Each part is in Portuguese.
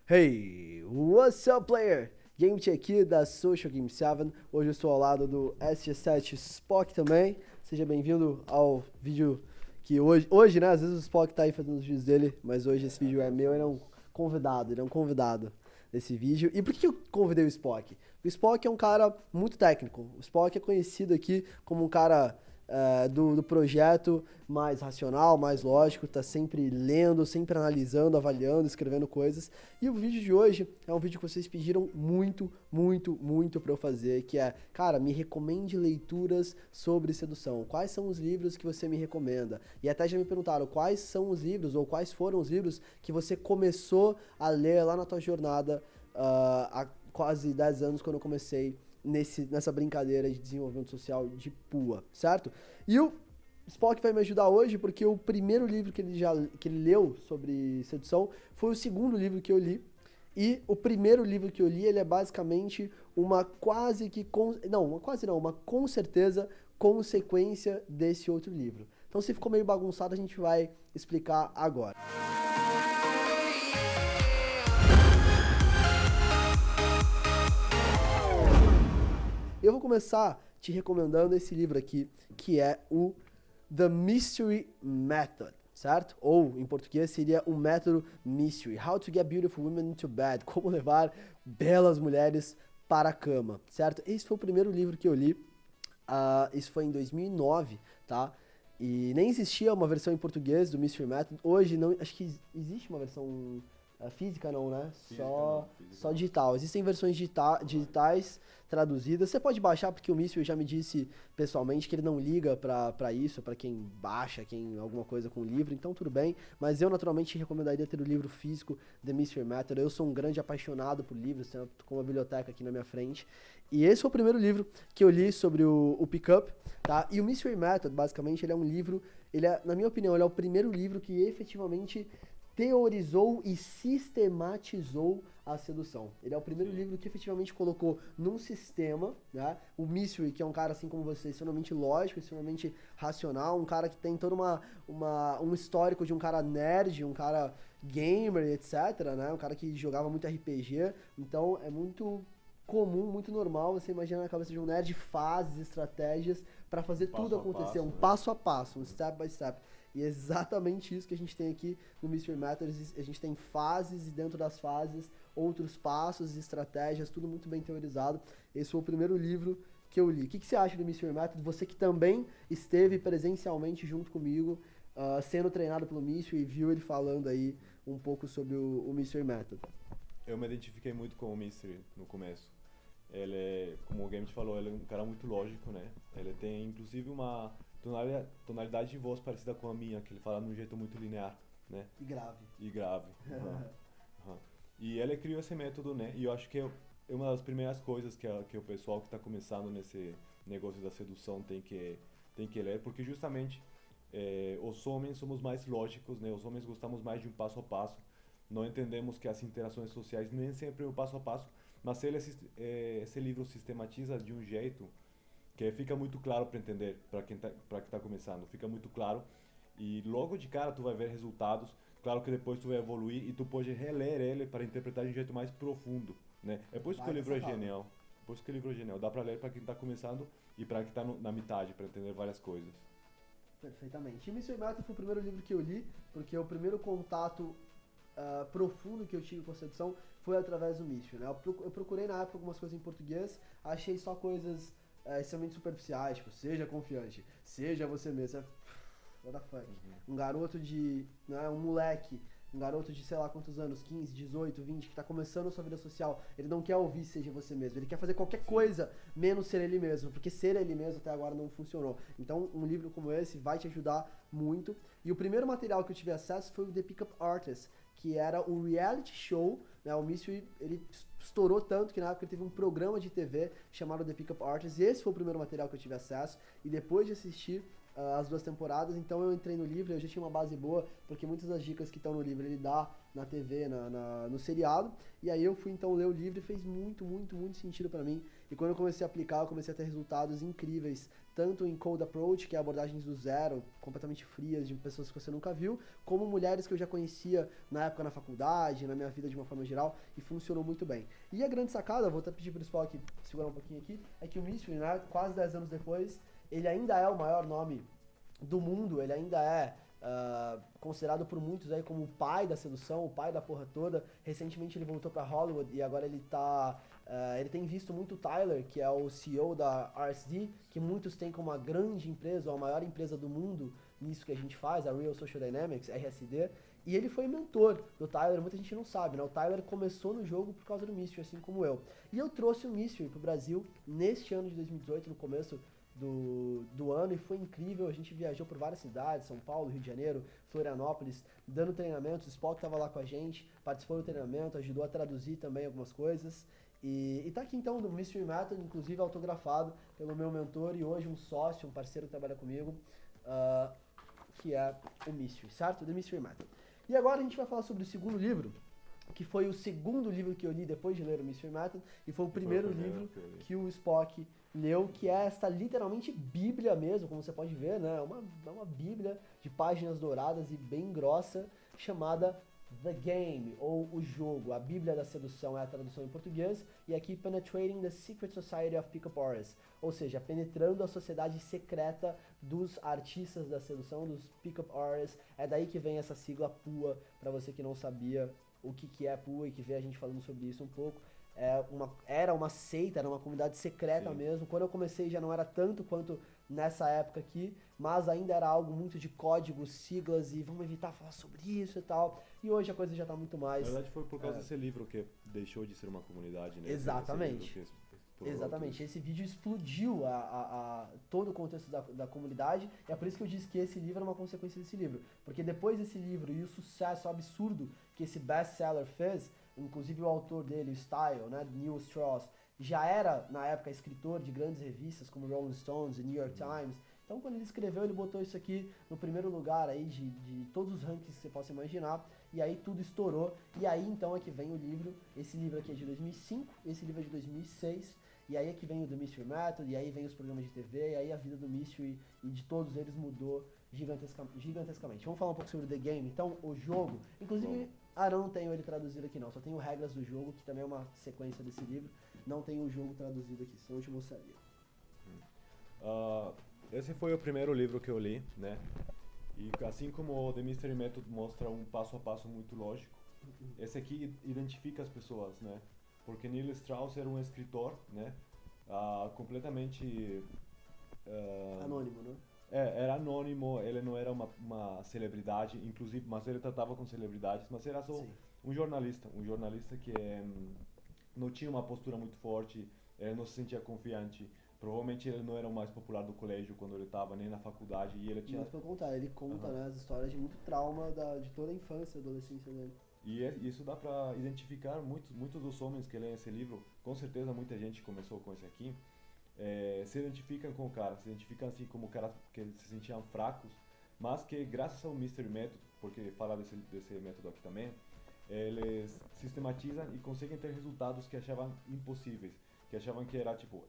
Hey, what's up, player? Game aqui da Social Game 7. Hoje eu estou ao lado do SG7 Spock também. Seja bem-vindo ao vídeo que hoje, né? Às vezes o Spock tá aí fazendo os vídeos dele, mas hoje esse vídeo é meu, ele é um convidado desse vídeo. E por que eu convidei o Spock? O Spock é um cara muito técnico. O Spock é conhecido aqui como um cara do projeto mais racional, mais lógico, tá sempre lendo, sempre analisando, avaliando, escrevendo coisas. E o vídeo de hoje é um vídeo que vocês pediram muito pra eu fazer, que é, cara, me recomende leituras sobre sedução. Quais são os livros que você me recomenda? E até já me perguntaram quais são os livros ou quais foram os livros que você começou a ler lá na tua jornada há quase 10 anos, quando eu comecei nessa brincadeira de desenvolvimento social de PUA, certo? E o Spock vai me ajudar hoje porque o primeiro livro que ele leu sobre sedução foi o segundo livro que eu li. E o primeiro livro que eu li, ele é basicamente uma uma com certeza consequência desse outro livro. Então, se ficou meio bagunçado, a gente vai explicar agora. Eu vou começar te recomendando esse livro aqui, que é o The Mystery Method, certo? Ou, em português, seria o método Mystery. How to Get Beautiful Women into Bed. Como levar belas mulheres para a cama, certo? Esse foi o primeiro livro que eu li. Isso foi em 2009, tá? E nem existia uma versão em português do Mystery Method. Hoje, não, acho que existe uma versão física, não, né? Física não, física Só não. digital. Existem versões digitais traduzidas. Você pode baixar, porque o Mystery já me disse pessoalmente que ele não liga pra isso, pra quem baixa, quem alguma coisa com o livro, então tudo bem. Mas eu, naturalmente, recomendaria ter o livro físico, The Mystery Method. Eu sou um grande apaixonado por livros, tenho com uma biblioteca aqui na minha frente. E esse foi o primeiro livro que eu li sobre o Pickup, tá? E o Mystery Method, basicamente, ele é um livro, na minha opinião, ele é o primeiro livro que efetivamente teorizou e sistematizou a sedução. Ele é o primeiro livro que efetivamente colocou num sistema, né? O Mystery, que é um cara assim como você, extremamente lógico, extremamente racional, um cara que tem todo um histórico de um cara nerd, um cara gamer, etc, né? Um cara que jogava muito RPG, então é muito comum, muito normal você imaginar na cabeça de um nerd fases, estratégias para fazer tudo Passo a acontecer, passo, um né? passo a passo, um step by step. E é exatamente isso que a gente tem aqui no Mystery Matters. A gente tem fases e dentro das fases outros passos e estratégias, tudo muito bem teorizado. Esse foi o primeiro livro que eu li. O que você acha do Mystery Method? Você que também esteve presencialmente junto comigo, sendo treinado pelo Mystery e viu ele falando aí um pouco sobre o Mystery Method. Eu me identifiquei muito com o Mystery no começo. Ele é, como o Game te falou, ele é um cara muito lógico, né? Ele tem inclusive uma tonalidade de voz parecida com a minha, que ele fala de um jeito muito linear, né? E grave. E grave. Uhum. E ele criou esse método, né? E eu acho que é uma das primeiras coisas que o pessoal que está começando nesse negócio da sedução tem que ler, porque justamente os homens somos mais lógicos, né? Os homens gostamos mais de um passo a passo. Não entendemos que as interações sociais nem sempre é um passo a passo, mas esse livro sistematiza de um jeito que fica muito claro para entender, para quem tá começando, fica muito claro e logo de cara tu vai ver resultados. Claro que depois tu vai evoluir e tu pode reler ele para interpretar de um jeito mais profundo, né? É por isso que o livro é genial. Por isso que o livro é genial. Dá para ler para quem tá começando e para quem tá na metade, para entender várias coisas. Perfeitamente. E Mystery Method foi o primeiro livro que eu li, porque o primeiro contato profundo que eu tive com a sedução foi através do Mystery, né? Eu procurei na época algumas coisas em português, achei só coisas extremamente superficiais, tipo, seja confiante, seja você mesmo. What the fuck? Um garoto um moleque, um garoto de sei lá quantos anos, 15, 18, 20, que tá começando a sua vida social, ele não quer ouvir seja você mesmo, ele quer fazer qualquer coisa menos ser ele mesmo, porque ser ele mesmo até agora não funcionou. Então um livro como esse vai te ajudar muito. E o primeiro material que eu tive acesso foi o The Pickup Artist, que era um reality show, né? O Mystery, ele estourou tanto que na época ele teve um programa de TV chamado The Pickup Artist, e esse foi o primeiro material que eu tive acesso, e depois de assistir as 2 temporadas, então eu entrei no livro, eu já tinha uma base boa, porque muitas das dicas que estão no livro ele dá na TV, no seriado. E aí eu fui então ler o livro e fez muito, muito, muito sentido pra mim. E quando eu comecei a aplicar, eu comecei a ter resultados incríveis, tanto em Cold Approach, que é abordagens do zero, completamente frias, de pessoas que você nunca viu, como mulheres que eu já conhecia na época na faculdade, na minha vida de uma forma geral, e funcionou muito bem. E a grande sacada, vou até pedir pro Spock segurar um pouquinho aqui, é que o Mystery, né, quase 10 anos depois, ele ainda é o maior nome do mundo, ele ainda é considerado por muitos aí como o pai da sedução, o pai da porra toda. Recentemente ele voltou pra Hollywood e agora ele tá... ele tem visto muito o Tyler, que é o CEO da RSD, que muitos têm como a grande empresa, ou a maior empresa do mundo nisso que a gente faz, a Real Social Dynamics, RSD, e ele foi mentor do Tyler. Muita gente não sabe, né? O Tyler começou no jogo por causa do Mystery, assim como eu. E eu trouxe o Mystery pro Brasil neste ano de 2018, no começo do ano, e foi incrível. A gente viajou por várias cidades, São Paulo, Rio de Janeiro, Florianópolis, dando treinamentos. O Spock tava lá com a gente, participou do treinamento, ajudou a traduzir também algumas coisas. E tá aqui então no Mystery Method, inclusive autografado pelo meu mentor e hoje um sócio, um parceiro que trabalha comigo, que é o Mystery, certo? The Mystery Method. E agora a gente vai falar sobre o segundo livro, que foi o segundo livro que eu li depois de ler o Mystery Method, e foi o primeiro livro que o Spock leu, que é esta literalmente bíblia mesmo, como você pode ver, né? É uma bíblia de páginas douradas e bem grossa, chamada The Game, ou O Jogo. A Bíblia da Sedução é a tradução em português, e aqui Penetrating the Secret Society of Pickup Artists, ou seja, penetrando a sociedade secreta dos artistas da sedução, dos Pickup Artists. É daí que vem essa sigla PUA, para você que não sabia o que é PUA e que vê a gente falando sobre isso um pouco. Era uma seita, era uma comunidade secreta. Sim. Mesmo. Quando eu comecei já não era tanto quanto nessa época aqui, mas ainda era algo muito de códigos, siglas e vamos evitar falar sobre isso e tal. E hoje a coisa já tá muito mais... Na verdade foi por causa desse livro que deixou de ser uma comunidade, né? Exatamente. Exatamente. Esse vídeo explodiu todo o contexto da comunidade, e é por isso que eu disse que esse livro é uma consequência desse livro. Porque depois desse livro e o sucesso absurdo que esse best-seller fez, inclusive o autor dele, o Style, né, Neil Strauss, já era, na época, escritor de grandes revistas como Rolling Stones e New York Times. Então, quando ele escreveu, ele botou isso aqui no primeiro lugar aí de todos os rankings que você possa imaginar, e aí tudo estourou. E aí, então, é que vem o livro. Esse livro aqui é de 2005, esse livro é de 2006, e aí é que vem o The Mystery Method, e aí vem os programas de TV, e aí a vida do Mystery e de todos eles mudou gigantescamente. Vamos falar um pouco sobre The Game, então, o jogo. Inclusive, não tenho ele traduzido aqui não, só tenho regras do jogo, que também é uma sequência desse livro. Não tenho o jogo traduzido aqui, senão eu te mostraria. Esse foi o primeiro livro que eu li, né? E assim como o The Mystery Method mostra um passo a passo muito lógico, esse aqui identifica as pessoas, né? Porque Neil Strauss era um escritor, né? Completamente... anônimo, né? Era anônimo, ele não era uma celebridade, inclusive, mas ele tratava com celebridades, mas era só um jornalista que não tinha uma postura muito forte, ele não se sentia confiante. Provavelmente ele não era o mais popular do colégio quando ele estava, nem na faculdade, e ele tinha... Mas pelo contrário, ele conta, né, as histórias de muito trauma de toda a infância e adolescência dele. E isso dá para identificar muitos dos homens que leem esse livro. Com certeza muita gente começou com esse aqui, se identificam com o cara, se identificam assim como caras que se sentiam fracos, mas que graças ao Mystery Method, porque fala desse método aqui também, eles sistematizam e conseguem ter resultados que achavam impossíveis, que achavam que era tipo,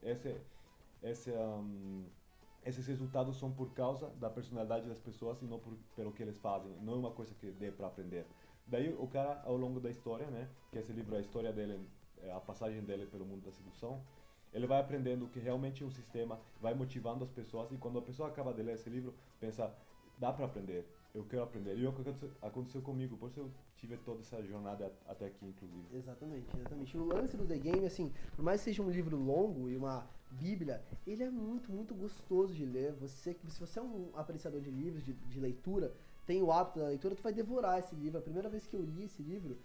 esses resultados são por causa da personalidade das pessoas e não pelo que eles fazem, não é uma coisa que dê para aprender. Daí o cara, ao longo da história, né, que esse livro é a história dele, a passagem dele pelo mundo da sedução, ele vai aprendendo que realmente o sistema vai motivando as pessoas, e quando a pessoa acaba de ler esse livro, pensa, dá para aprender, eu quero aprender. E o que aconteceu comigo, por isso eu tive toda essa jornada até aqui, inclusive. Exatamente. O lance do The Game, assim, por mais que seja um livro longo e uma bíblia, ele é muito, muito gostoso de ler. Se você é um apreciador de livros, de leitura, tem o hábito da leitura, tu vai devorar esse livro. A primeira vez que eu li esse livro,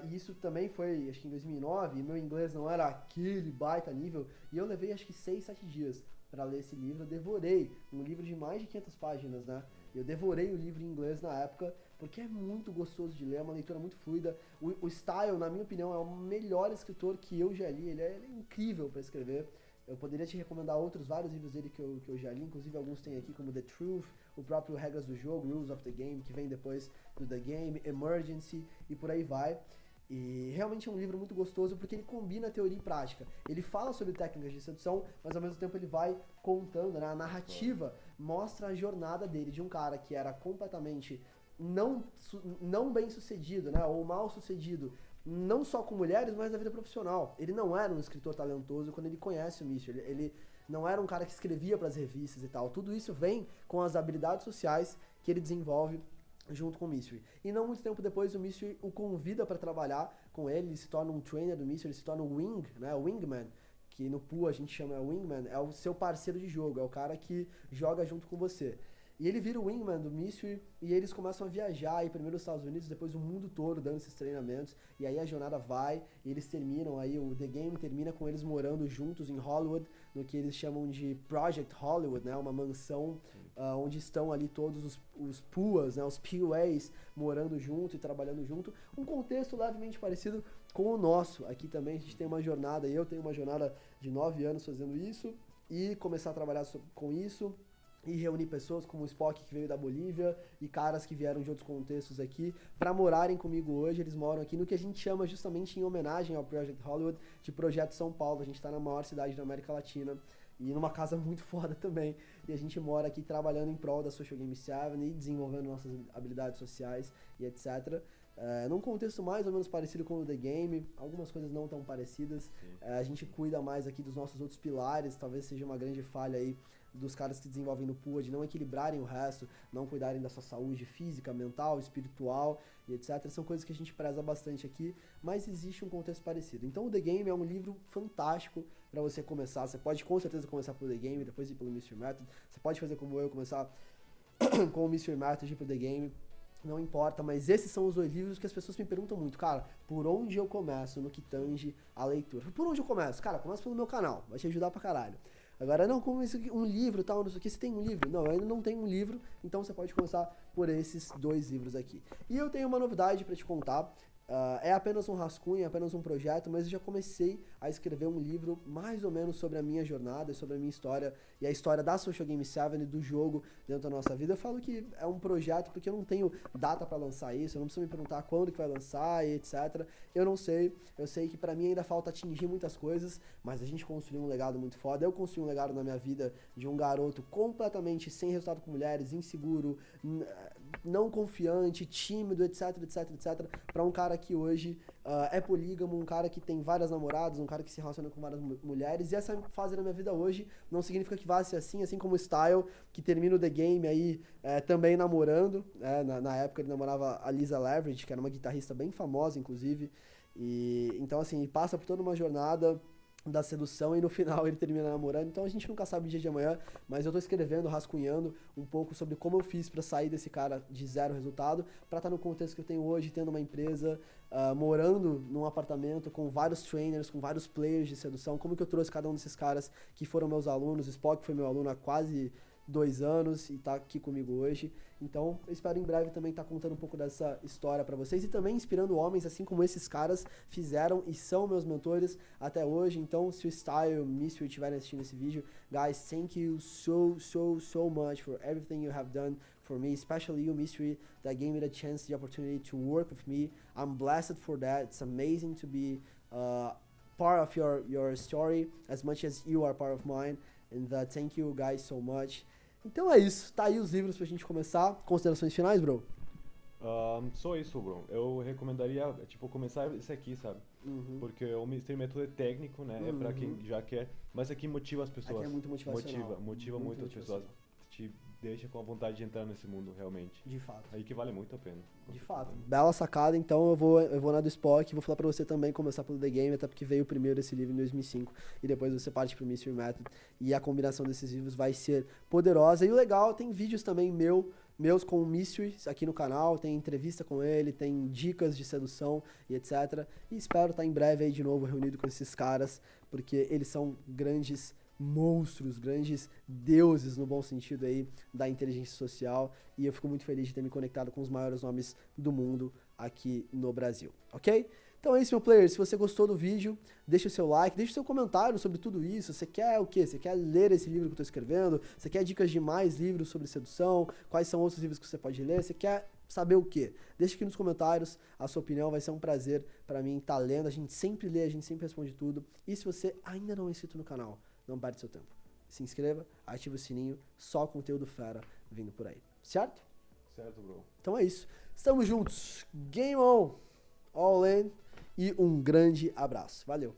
e isso também foi, acho que em 2009, e meu inglês não era aquele baita nível, e eu levei acho que 6, 7 dias para ler esse livro. Eu devorei um livro de mais de 500 páginas, né? Eu devorei o livro em inglês na época, porque é muito gostoso de ler, é uma leitura muito fluida. O Style, na minha opinião, é o melhor escritor que eu já li. Ele é incrível para escrever. Eu poderia te recomendar outros vários livros dele que eu já li, inclusive alguns tem aqui, como The Truth, o próprio Regras do Jogo, Rules of the Game, que vem depois do The Game, Emergency e por aí vai. E realmente é um livro muito gostoso porque ele combina teoria e prática. Ele fala sobre técnicas de sedução, mas ao mesmo tempo ele vai contando, né? A narrativa mostra a jornada dele, de um cara que era completamente não bem sucedido, né? Ou mal sucedido, não só com mulheres, mas na vida profissional. Ele não era um escritor talentoso quando ele conhece o Mystery. Ele não era um cara que escrevia para as revistas e tal. Tudo isso vem com as habilidades sociais que ele desenvolve junto com o Mystery. E não muito tempo depois, o Mystery o convida para trabalhar com ele se torna um trainer do Mystery, ele se torna um wing, né, o wingman, que no pool a gente chama wingman, é o seu parceiro de jogo, é o cara que joga junto com você. E ele vira o wingman do Mystery e eles começam a viajar, aí primeiro os Estados Unidos, depois o mundo todo dando esses treinamentos, e aí a jornada vai, e eles terminam, aí o The Game termina com eles morando juntos em Hollywood, no que eles chamam de Project Hollywood, né, uma mansão onde estão ali todos os PUAs, né, os PUAs, morando junto e trabalhando junto, um contexto levemente parecido com o nosso. Aqui também a gente tem uma jornada, eu tenho uma jornada de 9 anos fazendo isso, e começar a trabalhar com isso, e reunir pessoas como o Spock, que veio da Bolívia, e caras que vieram de outros contextos aqui, para morarem comigo hoje. Eles moram aqui no que a gente chama, justamente em homenagem ao Project Hollywood, de Projeto São Paulo. A gente está na maior cidade da América Latina, e numa casa muito foda também. E a gente mora aqui trabalhando em prol da Social Game 7 e desenvolvendo nossas habilidades sociais e etc. Num contexto mais ou menos parecido com o The Game, algumas coisas não tão parecidas. A gente cuida mais aqui dos nossos outros pilares, talvez seja uma grande falha aí dos caras que desenvolvem no PUA, de não equilibrarem o resto, não cuidarem da sua saúde física, mental, espiritual e etc. São coisas que a gente preza bastante aqui, mas existe um contexto parecido. Então o The Game é um livro fantástico para você começar. Você pode com certeza começar pelo The Game, depois ir pelo Mystery Method. Você pode fazer como eu, começar com o Mystery Method e ir pro The Game. Não importa, mas esses são os 2 livros que as pessoas me perguntam muito, cara, por onde eu começo no que tange a leitura? Por onde eu começo? Cara, começa pelo meu canal, vai te ajudar pra caralho. Agora, não, como isso aqui, um livro, tal, não sei o que, você tem um livro? Não, eu ainda não tenho um livro, então você pode começar por esses 2 livros aqui. E eu tenho uma novidade pra te contar. É apenas um rascunho, é apenas um projeto, mas eu já comecei a escrever um livro mais ou menos sobre a minha jornada, sobre a minha história e a história da Social Game 7 e do jogo dentro da nossa vida. Eu falo que é um projeto porque eu não tenho data para lançar isso, eu não preciso me perguntar quando que vai lançar e etc. Eu não sei, eu sei que para mim ainda falta atingir muitas coisas, mas a gente construiu um legado muito foda. Eu construí um legado na minha vida de um garoto completamente sem resultado com mulheres, inseguro, não confiante, tímido, etc, etc, etc, para um cara que hoje é polígamo, um cara que tem várias namoradas, um cara que se relaciona com várias mulheres, e essa fase da minha vida hoje não significa que vá ser assim como o Style, que termina o The Game aí também namorando, na época ele namorava a Lisa Leverage, que era uma guitarrista bem famosa, inclusive, e então assim, passa por toda uma jornada da sedução e no final ele termina namorando, então a gente nunca sabe o dia de amanhã, mas eu tô escrevendo, rascunhando um pouco sobre como eu fiz pra sair desse cara de 0 resultado, pra estar no contexto que eu tenho hoje, tendo uma empresa, morando num apartamento com vários trainers, com vários players de sedução, como que eu trouxe cada um desses caras que foram meus alunos. Spock foi meu aluno há quase 2 anos e tá aqui comigo hoje. Então, eu espero em breve também estar contando um pouco dessa história pra vocês e também inspirando homens, assim como esses caras fizeram e são meus mentores até hoje. Então, se o Style, Mystery estiverem assistindo esse vídeo, guys, thank you so much for everything you have done for me, especially you, Mystery, that gave me the chance, the opportunity to work with me. I'm blessed for that. It's amazing to be part of your story as much as you are part of mine. And thank you guys so much. Então é isso, tá aí os livros pra gente começar. Considerações finais, bro? Só isso, bro. Eu recomendaria, tipo, começar esse aqui, sabe? Porque o Mystery Method é técnico, né? É pra quem já quer. Mas aqui motiva as pessoas. Aqui é muito motivacional. Motiva muito as pessoas. Te deixa com a vontade de entrar nesse mundo, realmente. De fato. Aí que vale muito a pena. De fato. Bela sacada, então eu vou na do Spock, vou falar pra você também começar pelo The Game, até porque veio primeiro esse livro em 2005, e depois você parte pro Mystery Method, e a combinação desses livros vai ser poderosa. E o legal, tem vídeos também meus com o Mystery aqui no canal, tem entrevista com ele, tem dicas de sedução e etc. E espero estar em breve aí de novo reunido com esses caras, porque eles são grandes monstros, grandes deuses no bom sentido aí da inteligência social, e eu fico muito feliz de ter me conectado com os maiores nomes do mundo aqui no Brasil, ok? Então é isso, meu player. Se você gostou do vídeo, deixa o seu like, deixa o seu comentário sobre tudo isso. Você quer o quê? Você quer ler esse livro que eu tô escrevendo? Você quer dicas de mais livros sobre sedução? Quais são outros livros que você pode ler? Você quer saber o quê? Deixa aqui nos comentários a sua opinião, vai ser um prazer pra mim estar lendo. A gente sempre lê, a gente sempre responde tudo. E se você ainda não é inscrito no canal, não perde seu tempo. Se inscreva, ative o sininho, só conteúdo fera vindo por aí. Certo? Certo, bro. Então é isso. Estamos juntos. Game on! All in. E um grande abraço. Valeu!